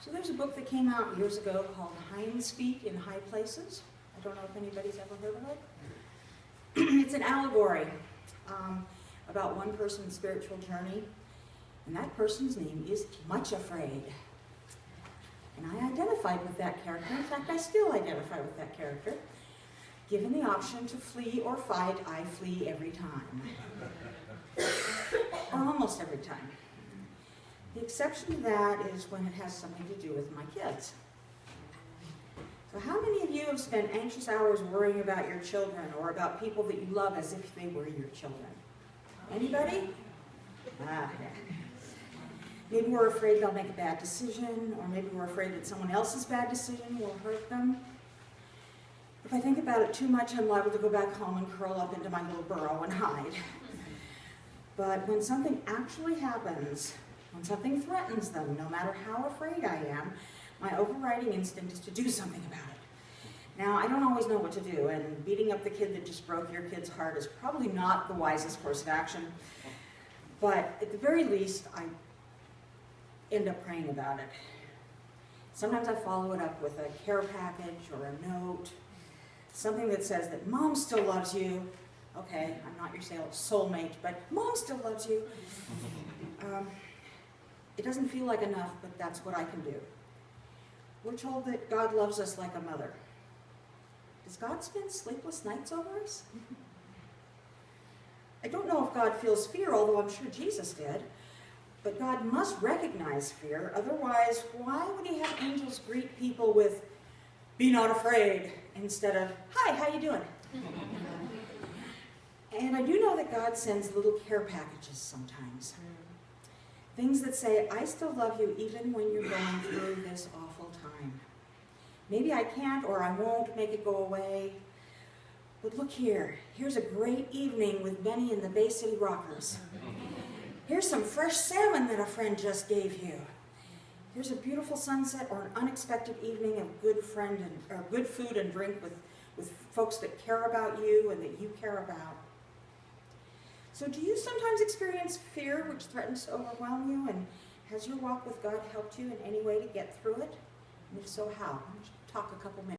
So there's a book that came out years ago called Hind's Feet in High Places. I don't know if anybody's ever heard of it. It's an allegory about one person's spiritual journey, and that person's name is Much Afraid. And I identified with that character. In fact, I still identify with that character. Given the option to flee or fight, I flee every time. Or almost every time. The exception to that is when it has something to do with my kids. So how many of you have spent anxious hours worrying about your children or about people that you love as if they were your children? Anybody? Yeah. Maybe we're afraid they'll make a bad decision, or maybe we're afraid that someone else's bad decision will hurt them. If I think about it too much, I'm liable to go back home and curl up into my little burrow and hide. But when something actually happens, when something threatens them, no matter how afraid I am, my overriding instinct is to do something about it. Now, I don't always know what to do, and beating up the kid that just broke your kid's heart is probably not the wisest course of action. But at the very least, I end up praying about it. Sometimes I follow it up with a care package or a note, something that says that Mom still loves you. Okay, I'm not your soulmate, but Mom still loves you. It doesn't feel like enough, but that's what I can do. We're told that God loves us like a mother. Does God spend sleepless nights over us? I don't know if God feels fear, although I'm sure Jesus did. But God must recognize fear, otherwise why would he have angels greet people with, "Be not afraid," instead of, "Hi, how you doing?" And I do know that God sends little care packages sometimes. Things that say, "I still love you even when you're going through this awful time. Maybe I can't or I won't make it go away, but look here. Here's a great evening with Benny and the Bay City Rockers. Here's some fresh salmon that a friend just gave you. Here's a beautiful sunset or an unexpected evening of good food and drink with folks that care about you and that you care about." So do you sometimes experience fear which threatens to overwhelm you? And has your walk with God helped you in any way to get through it? And if so, how? Talk a couple minutes.